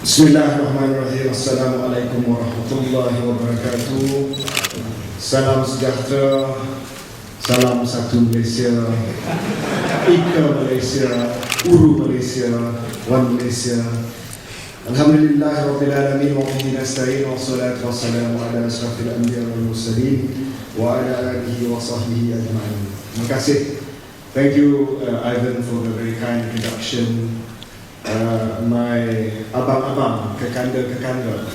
Bismillahirrahmanirrahim. Assalamualaikum warahmatullahi wabarakatuh. Salam sejahtera, salam satu Malaysia, Ika Malaysia, Uru Malaysia, Wan Malaysia. Alhamdulillah Rabbil Alamin wa bihi nasta'in wa salatu wa salamu ala asyrafil anbiya wal mursalin wa ala alihi wa sahbihi ajma'in. Terima kasih. Thank you Ivan for the very kind introduction. My abang-abang, kekanda-kekanda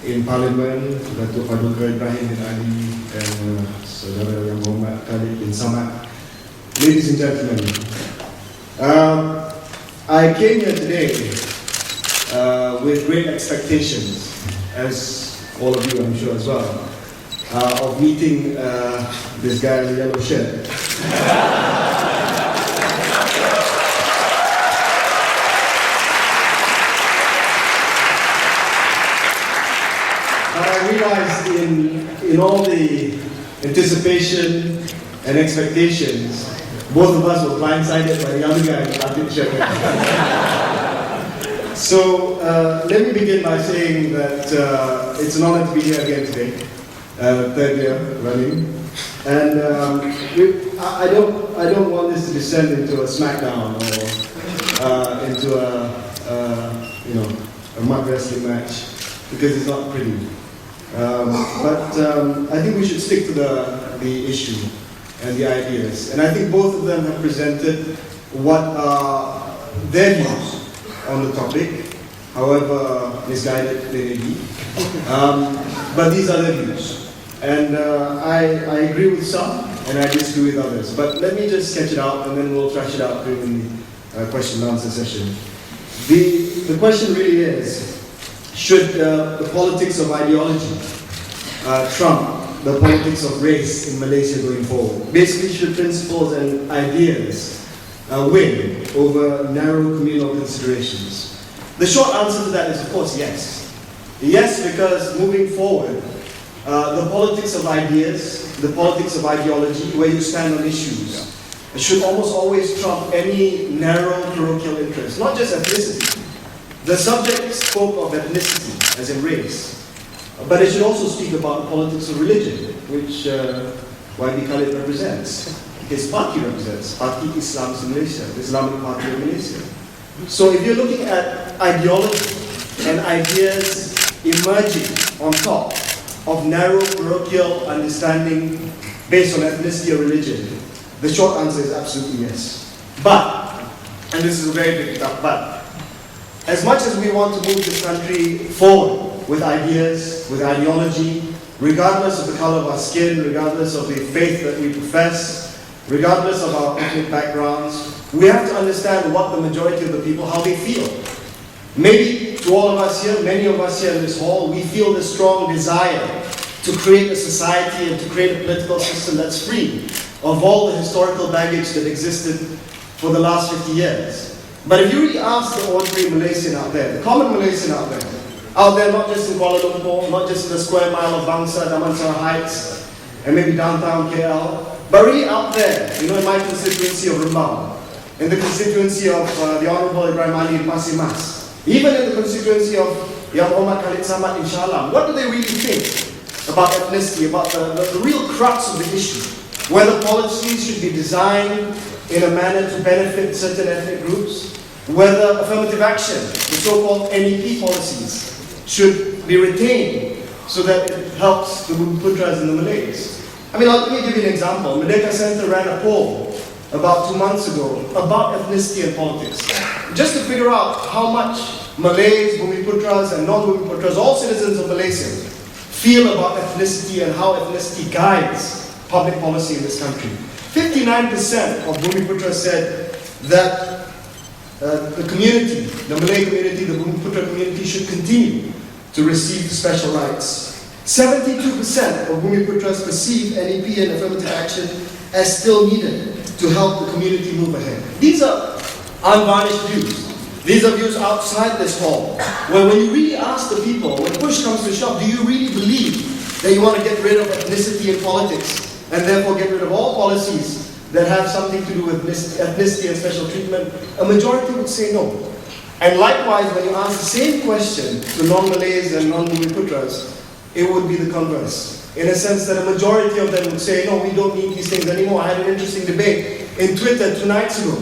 in Parliament, Datuk Paduka Ibrahim bin Ali and saudara yang berhormat Khalid bin Samad. Ladies and gentlemen, I came here today with great expectations, as all of you I'm sure as well, of meeting this guy in the yellow shirt. I realized in all the anticipation and expectations, both of us were blindsided by the other guy in the Latin shirt. So let me begin by saying that it's an honor to be here again today, third year running, and I don't want this to descend into a smackdown or into a mud wrestling match, because it's not pretty. But I think we should stick to the issue and the ideas. And I think both of them have presented what are their views on the topic, however misguided they may be. But these are their views. And I agree with some and I disagree with others. But let me just sketch it out and then we'll thrash it out during the question and answer session. The question really is, should the politics of ideology trump the politics of race in Malaysia going forward? Basically, should principles and ideas win over narrow communal considerations? The short answer to that is, of course, yes. Yes, because moving forward, the politics of ideas, the politics of ideology, where you stand on issues, should almost always trump any narrow parochial interest, not just ethnicity. The subject spoke of ethnicity, as in race, but it should also speak about the politics of religion, which YB Khalid represents. His party represents, Parti Islam in Malaysia, the Islamic Party of Malaysia. So if you're looking at ideology and ideas emerging on top of narrow parochial understanding based on ethnicity or religion, the short answer is absolutely yes. But, and this is a very big but, as much as we want to move this country forward with ideas, with ideology, regardless of the color of our skin, regardless of the faith that we profess, regardless of our ethnic backgrounds, we have to understand what the majority of the people, how they feel. Maybe to all of us here, many of us here in this hall, we feel the strong desire to create a society and to create a political system that's free of all the historical baggage that existed for the last 50 years. But if you really ask the ordinary Malaysian out there, the common Malaysian out there not just in Kuala Lumpur, not just in the square mile of Bangsa, Damansara Heights, and maybe downtown KL, but really out there, in my constituency of Rembang, in the constituency of the Honourable Ibrahim Ali in Pasir Mas, even in the constituency of Yang Omar Khalid Samad in Shah, what do they really think about ethnicity, about the real crux of the issue? Whether policies should be designed in a manner to benefit certain ethnic groups, whether affirmative action, the so-called NEP policies, should be retained so that it helps the Bumiputras and the Malays. Let me give you an example. Merdeka Center ran a poll about 2 months ago about ethnicity and politics, just to figure out how much Malays, Bumiputras and non-Bumiputras, all citizens of Malaysia, feel about ethnicity and how ethnicity guides public policy in this country. 59% of Bumiputras said that the community, the Malay community, the Bumiputra community should continue to receive special rights. 72% of Bumiputras perceive NEP and affirmative action as still needed to help the community move ahead. These are unvarnished views. These are views outside this hall, where when you really ask the people, when push comes to shove, do you really believe that you want to get rid of ethnicity in politics and therefore get rid of all policies that have something to do with ethnicity and special treatment, a majority would say no. And likewise, when you ask the same question to non-Malays and non-Bumiputras, it would be the converse. In a sense that a majority of them would say, no, we don't need these things anymore. I had an interesting debate in Twitter 2 nights ago,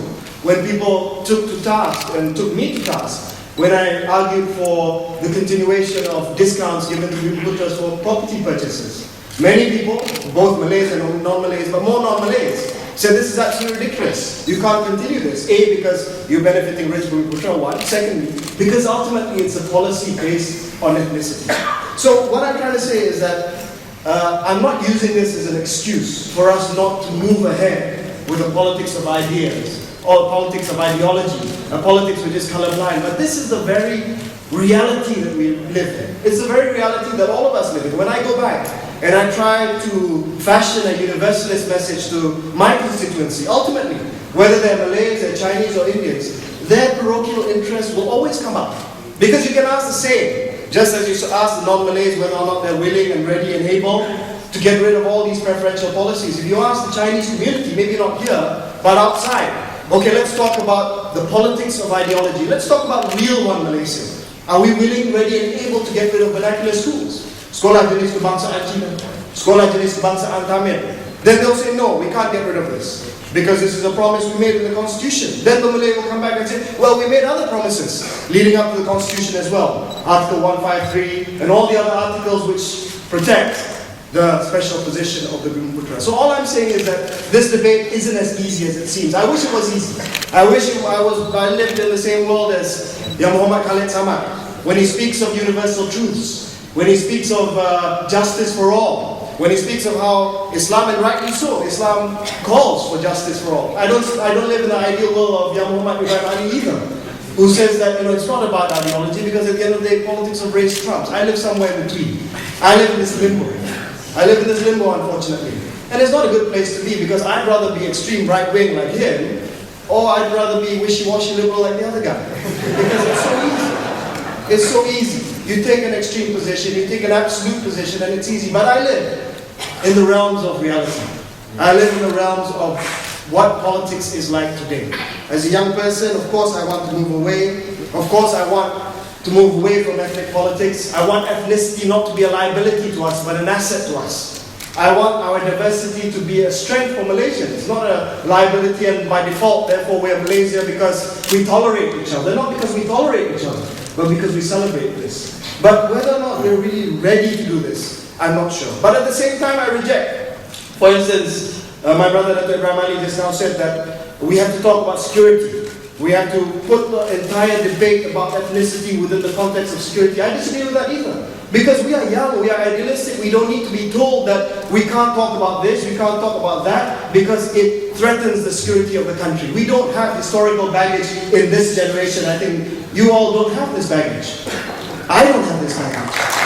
when people took to task, and took me to task, when I argued for the continuation of discounts given to Bumiputras for property purchases. Many people, both Malays and non-Malays, but more non-Malays, said this is absolutely ridiculous. You can't continue this. A, because you're benefiting rich Bumiputra, one. Secondly, because ultimately it's a policy based on ethnicity. So what I'm trying to say is that I'm not using this as an excuse for us not to move ahead with the politics of ideas, or politics of ideology, a politics which is colorblind. But this is the very reality that we live in. It's the very reality that all of us live in. When I go back and I try to fashion a universalist message to my constituency, ultimately, whether they're Malays, they're Chinese or Indians, their parochial interests will always come up. Because you can ask the same, just as you ask the non-Malays whether or not they're willing and ready and able to get rid of all these preferential policies. If you ask the Chinese community, maybe not here, but outside, okay, let's talk about the politics of ideology. Let's talk about real one Malaysia. Are we willing, ready and able to get rid of vernacular schools? Sekolah jenis kebangsaan Cina, sekolah jenis kebangsaan Tamil. Then they'll say, no, we can't get rid of this, because this is a promise we made in the Constitution. Then the Malay will come back and say, well, we made other promises leading up to the Constitution as well. Article 153 and all the other articles which protect the special position of the Bumiputra. So all I'm saying is that this debate isn't as easy as it seems. I wish it was easy. I wish I lived in the same world as Yang Muhammad Khalid Samad. When he speaks of universal truths, when he speaks of justice for all, when he speaks of how Islam, and rightly so, Islam calls for justice for all. I don't live in the ideal world of Yang Muhammad Ibrahim Ali either, who says that it's not about ideology, because at the end of the day, politics of race trumps. I live somewhere in between. I live in this limbo. Unfortunately. And it's not a good place to be, because I'd rather be extreme right-wing like him, or I'd rather be wishy-washy liberal like the other guy. Because it's so easy. It's so easy. You take an extreme position, you take an absolute position, and it's easy. But I live in the realms of reality. I live in the realms of what politics is like today. As a young person, of course, I want to move away. Of course, I want to move away from ethnic politics. I want ethnicity not to be a liability to us, but an asset to us. I want our diversity to be a strength for Malaysians, not a liability, and by default, therefore, we're Malaysia because we tolerate each other. Not because we tolerate each other, but because we celebrate this. But whether or not we're really ready to do this, I'm not sure. But at the same time, I reject. For instance, my brother Dr. Ibrahim Ali just now said that we have to talk about security. We have to put the entire debate about ethnicity within the context of security. I disagree with that either. Because we are young, we are idealistic, we don't need to be told that we can't talk about this, we can't talk about that, because it threatens the security of the country. We don't have historical baggage in this generation. I think you all don't have this baggage. I don't have this baggage.